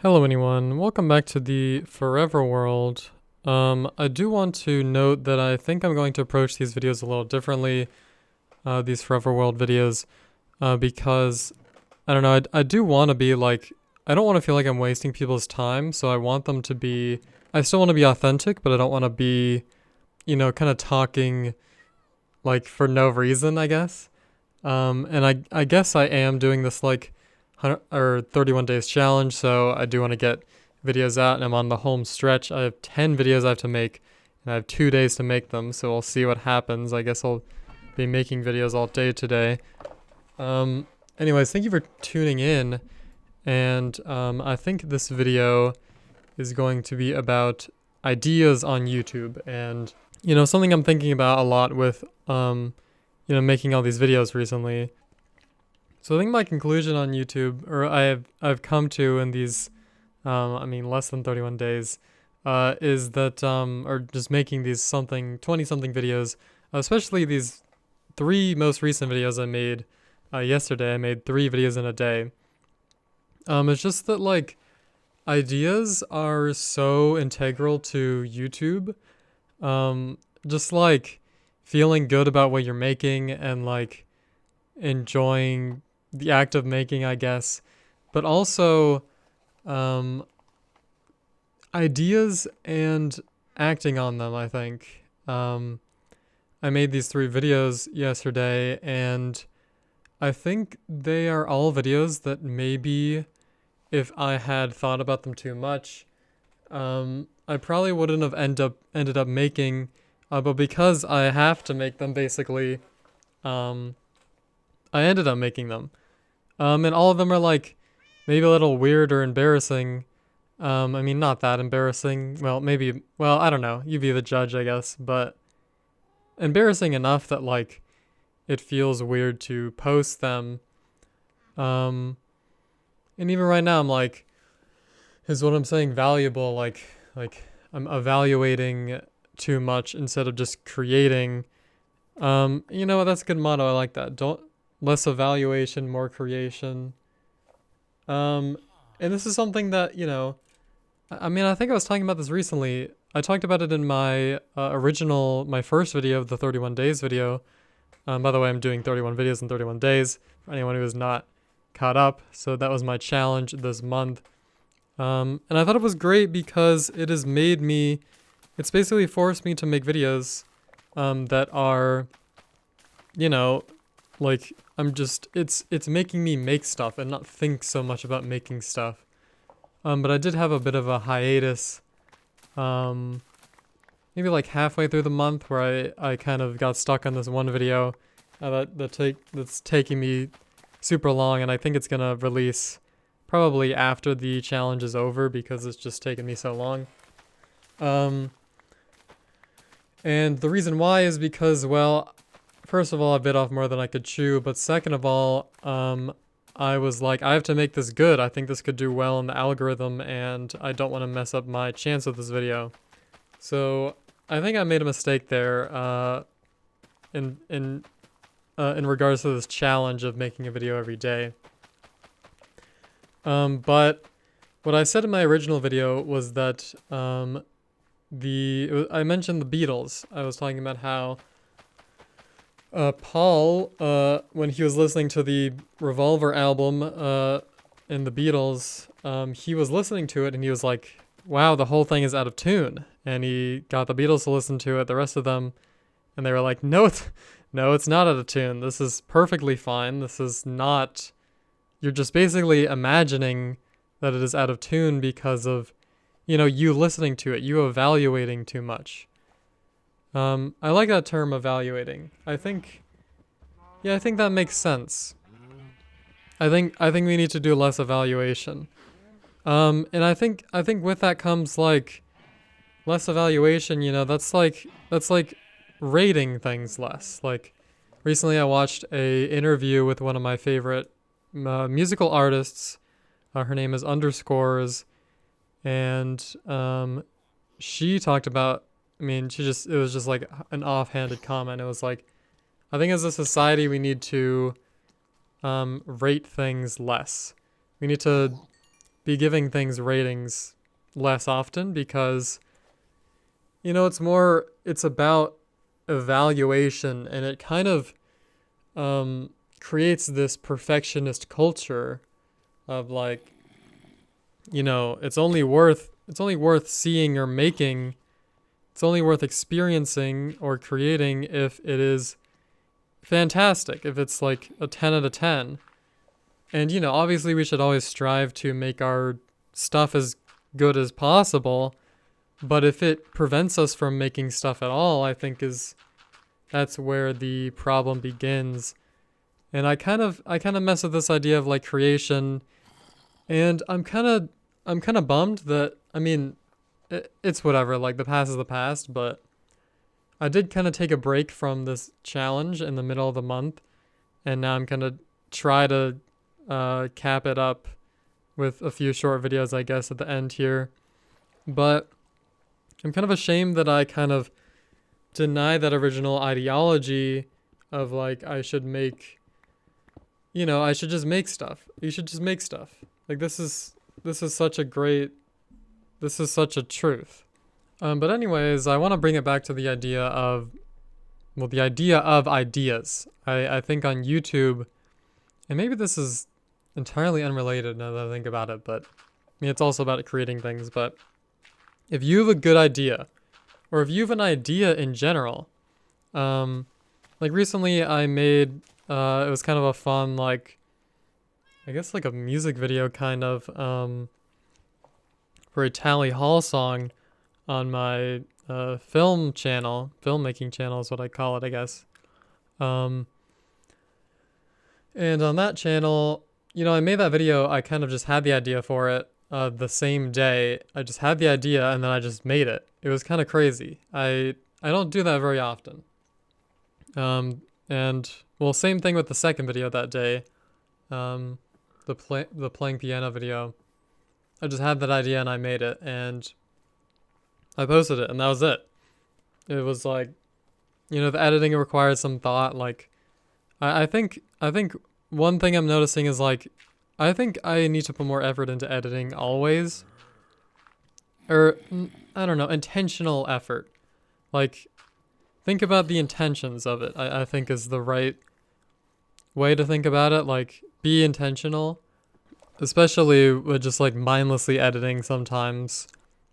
Hello anyone, welcome back to the Forever World. I do want to note that I think I'm going to approach these videos a little differently, these Forever World videos, because, I don't know, I do want to be like, I don't want to feel like I'm wasting people's time, so I want them to be, I still want to be authentic, but I don't want to be, kind of talking, like, for no reason, I guess. And I guess I am doing this, like, 31 days challenge, so I do want to get videos out, and I'm on the home stretch. I have 10 videos I have to make, and I have 2 days to make them, so we'll see what happens. I guess I'll be making videos all day today. Anyways, thank you for tuning in, and I think this video is going to be about ideas on YouTube, and, something I'm thinking about a lot with, making all these videos recently. So I think my conclusion on YouTube, or I've come to in these, less than 31 days, is that, or just making these 20 something videos, especially these 3 most recent videos I made, yesterday. I made 3 videos in a day. It's just that, like, ideas are so integral to YouTube. Just like feeling good about what you're making and like enjoying the act of making, I guess, but also ideas and acting on them, I think. I made these 3 videos yesterday, and I think they are all videos that maybe if I had thought about them too much, I probably wouldn't have ended up making, but because I have to make them basically, I ended up making them. And all of them are like maybe a little weird or embarrassing. Not that embarrassing. Well, maybe, well, I don't know. You be the judge, I guess. But embarrassing enough that like it feels weird to post them. And even right now, I'm like, is what I'm saying valuable? Like I'm evaluating too much instead of just creating. That's a good motto. I like that. Don't Less evaluation, more creation. And this is something that, I think I was talking about this recently. I talked about it in my my first video, the 31 days video. By the way, I'm doing 31 videos in 31 days for anyone who is not caught up. So that was my challenge this month. And I thought it was great because it has made me, it's basically forced me to make videos that are, like it's making me make stuff and not think so much about making stuff. But I did have a bit of a hiatus, maybe like halfway through the month where I kind of got stuck on this one video that's taking me super long, and I think it's gonna release probably after the challenge is over because it's just taken me so long. And the reason why is because, well, first of all, I bit off more than I could chew, but second of all, I was like, I have to make this good. I think this could do well in the algorithm, and I don't want to mess up my chance with this video. So I think I made a mistake there, in regards to this challenge of making a video every day. But what I said in my original video was that, I mentioned the Beatles. I was talking about how Paul, when he was listening to the Revolver album in the Beatles, he was listening to it and he was like, wow, the whole thing is out of tune. And he got the Beatles to listen to it, the rest of them, and they were like, no, it's not out of tune. This is perfectly fine. This is not, you're just basically imagining that it is out of tune because of, you listening to it, you evaluating too much. I like that term, evaluating. I think that makes sense. I think we need to do less evaluation. And I think with that comes like less evaluation, that's like rating things less. Like recently I watched a interview with one of my favorite musical artists. Her name is Underscores, and she talked about, it was just like an offhanded comment. It was like, I think as a society we need to rate things less. We need to be giving things ratings less often because, you know, it's about evaluation, and it kind of creates this perfectionist culture of like, you know, it's only worth seeing or making, it's only worth experiencing or creating if it is fantastic, if it's like a 10 out of 10. And, you know, obviously we should always strive to make our stuff as good as possible, but if it prevents us from making stuff at all, I think that's where the problem begins. And I kind of mess with this idea of like creation, and I'm kind of bummed that, I mean, it's whatever, like the past is the past, but I did kind of take a break from this challenge in the middle of the month, and now I'm going to try to cap it up with a few short videos, I guess, at the end here. But I'm kind of ashamed that I kind of deny that original ideology of like I should make, you know, I should just make stuff. You should just make stuff. Like this is such a truth. But anyways, I want to bring it back to the idea of ideas. I think on YouTube, and maybe this is entirely unrelated now that I think about it, but I mean, it's also about creating things. But if you have a good idea, or if you have an idea in general, like recently I made, it was kind of a fun, like, I guess like a music video kind of, for a Tally Hall song on my filmmaking channel is what I call it, I guess. And on that channel, you know, I made that video, I kind of just had the idea for it the same day. I just had the idea and then I just made it. It was kind of crazy. I don't do that very often. And well, same thing with the second video that day. The playing piano video. I just had that idea and I made it and I posted it and that was it. It was like, you know, the editing required some thought. Like, I think one thing I'm noticing is like, I think I need to put more effort into editing always. Or, I don't know, intentional effort. Like, think about the intentions of it, I think is the right way to think about it. Like, be intentional. Especially with just like mindlessly editing sometimes.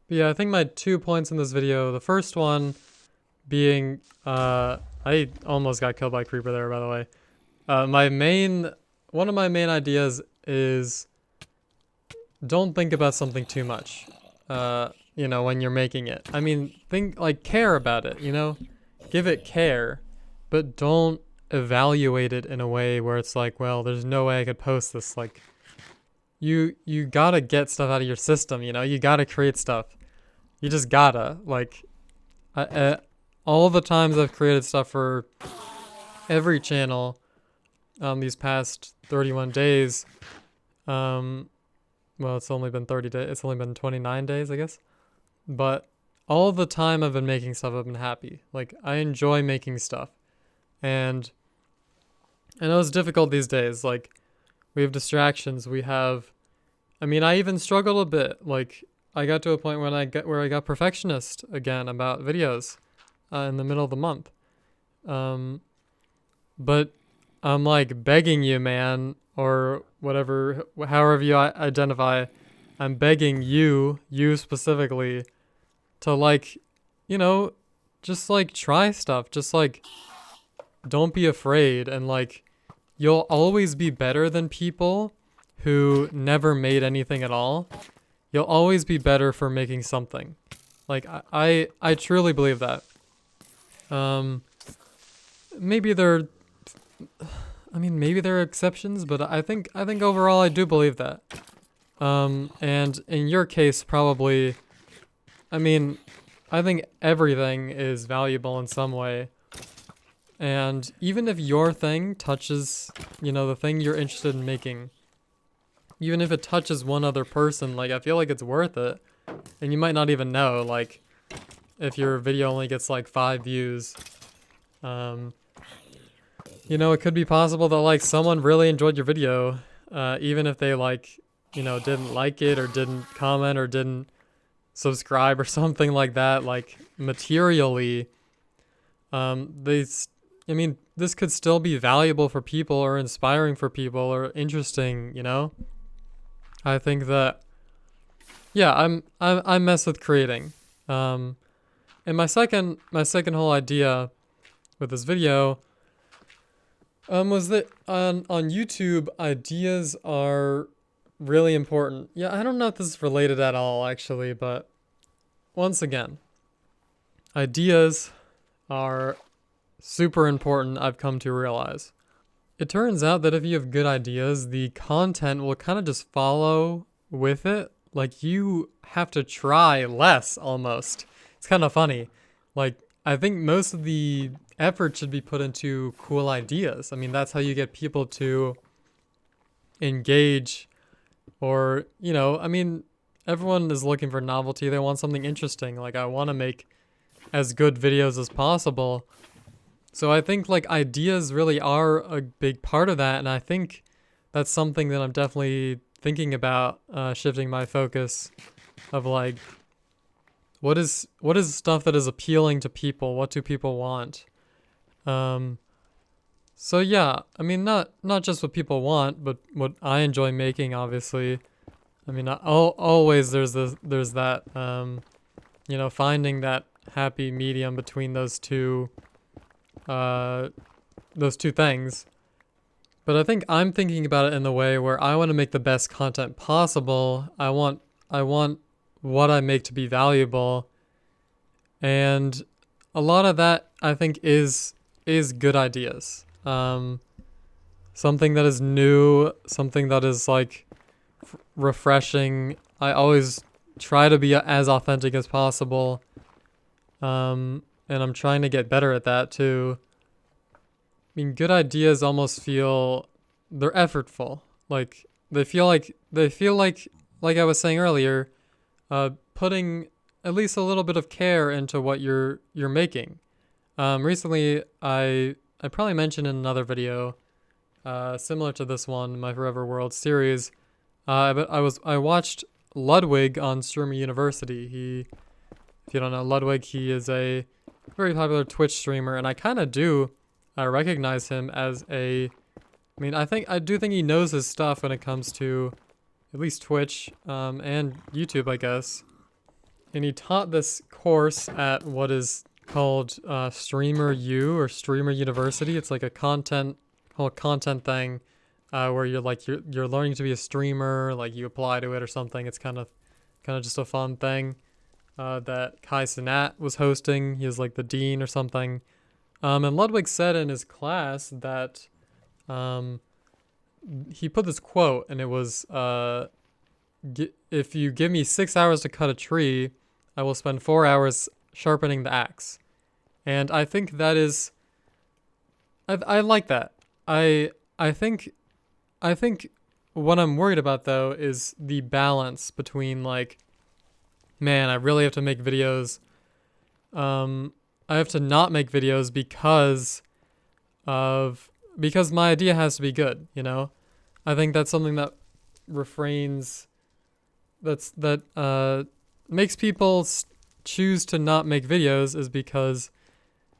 But yeah, I think my 2 points in this video, the first one being, I almost got killed by a creeper there, by the way. One of my main ideas is don't think about something too much, you know, when you're making it. I mean, care about it, you know, give it care, but don't evaluate it in a way where it's like, well, there's no way I could post this. Like, you gotta get stuff out of your system, you know, you gotta create stuff. You just gotta, like, all the times I've created stuff for every channel, these past 31 days, well, it's only been 30 days, it's only been 29 days, I guess, but all the time I've been making stuff, I've been happy. Like, I enjoy making stuff, and I know it's difficult these days, like, we have distractions, I mean, I even struggled a bit, like, I got to a point where I got perfectionist again about videos, in the middle of the month, but I'm like begging you, man, or whatever, however you identify, I'm begging you specifically, to like, you know, just like try stuff, just like, don't be afraid, and like, you'll always be better than people who never made anything at all. You'll always be better for making something. Like, I truly believe that. Maybe there are exceptions, but I think overall I do believe that. And in your case, probably, I mean, I think everything is valuable in some way. And even if your thing touches, you know, the thing you're interested in making, even if it touches one other person, like, I feel like it's worth it. And you might not even know, like, if your video only gets like 5 views, you know, it could be possible that like someone really enjoyed your video, even if they like didn't like it or didn't comment or didn't subscribe or something like that, like materially, this could still be valuable for people or inspiring for people or interesting, I think that, yeah, I mess with creating. And my second whole idea with this video was that on YouTube, ideas are really important. Yeah, I don't know if this is related at all, actually, but once again, ideas are super important, I've come to realize. It turns out that if you have good ideas, the content will kind of just follow with it. Like, you have to try less, almost. It's kind of funny. Like, I think most of the effort should be put into cool ideas. I mean, that's how you get people to engage, or, everyone is looking for novelty. They want something interesting. Like, I want to make as good videos as possible. So I think, like, ideas really are a big part of that, and I think that's something that I'm definitely thinking about, shifting my focus of, like, what is stuff that is appealing to people? What do people want? So yeah, I mean, not just what people want, but what I enjoy making, obviously. I mean, always there's that, finding that happy medium between those two things. But I think I'm thinking about it in the way where I want to make the best content possible. I want what I make to be valuable. And a lot of that, I think, is good ideas. Something that is new, something that is, like, refreshing. I always try to be as authentic as possible. And I'm trying to get better at that too. I mean, good ideas almost feel, they're effortful. Like, they feel like I was saying earlier, putting at least a little bit of care into what you're making. Recently, I probably mentioned in another video, similar to this one, my Forever World series, but I watched Ludwig on Streamer University. If you don't know Ludwig, he is a very popular Twitch streamer, and I kind of do recognize him as I do think he knows his stuff when it comes to at least Twitch, and YouTube, I guess. And he taught this course at what is called Streamer U, or Streamer University. It's like a content thing, where you're learning to be a streamer, like you apply to it or something. It's kind of just a fun thing that Kai Cenat was hosting. He was like the dean or something. And Ludwig said in his class that he put this quote, and it was, if you give me 6 hours to cut a tree, I will spend 4 hours sharpening the axe. And I think that is, I like that. I think what I'm worried about, though, is the balance between, like, man, I really have to make videos. I have to not make videos because my idea has to be good, I think that's something that makes people choose to not make videos, is because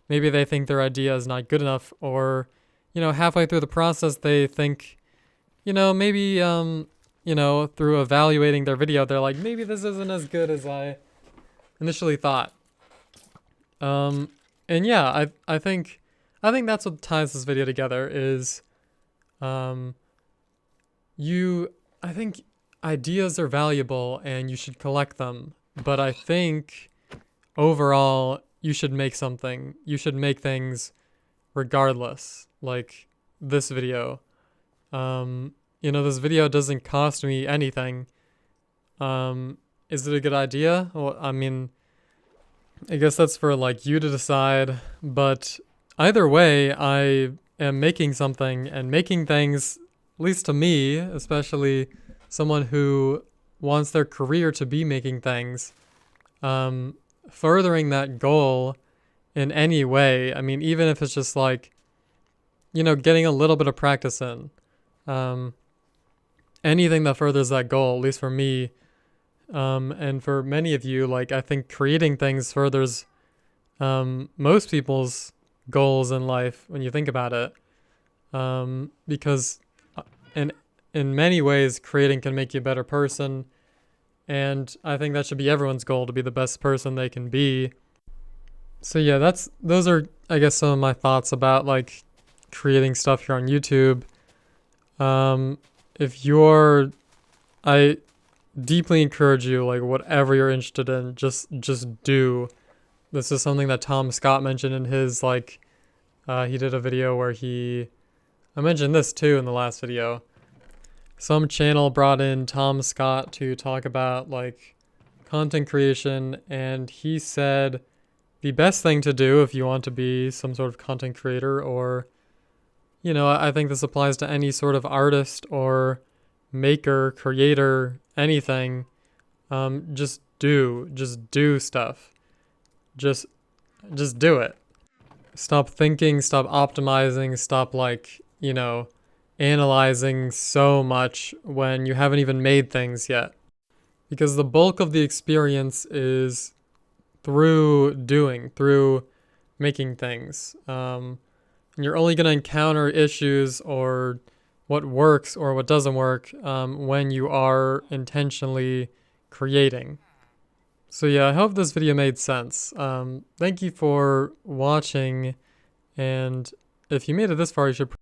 maybe they think their idea is not good enough, or, halfway through the process they think, maybe, through evaluating their video, they're like, maybe this isn't as good as I initially thought. And yeah, I think that's what ties this video together is, I think ideas are valuable and you should collect them, but I think overall you should make something. You should make things regardless, like this video. This video doesn't cost me anything. Is it a good idea? Well, I mean, I guess that's for, like, you to decide, but either way, I am making something, and making things, at least to me, especially someone who wants their career to be making things, furthering that goal in any way. I mean, even if it's just like, getting a little bit of practice in. anything that furthers that goal, at least for me, and for many of you, like I think creating things furthers most people's goals in life when you think about it, because in many ways creating can make you a better person, and I think that should be everyone's goal, to be the best person they can be. So yeah, those are, I guess, some of my thoughts about like creating stuff here on YouTube. If you're, I deeply encourage you, like whatever you're interested in, just do. This is something that Tom Scott mentioned in his he did a video where I mentioned this too in the last video. Some channel brought in Tom Scott to talk about like content creation, and he said the best thing to do if you want to be some sort of content creator, or, I think this applies to any sort of artist or maker, creator, anything. Just do stuff. Just do it. Stop thinking, stop optimizing, stop analyzing so much when you haven't even made things yet. Because the bulk of the experience is through doing, through making things. And you're only going to encounter issues or what works or what doesn't work when you are intentionally creating. So yeah, I hope this video made sense. Thank you for watching, and if you made it this far, you should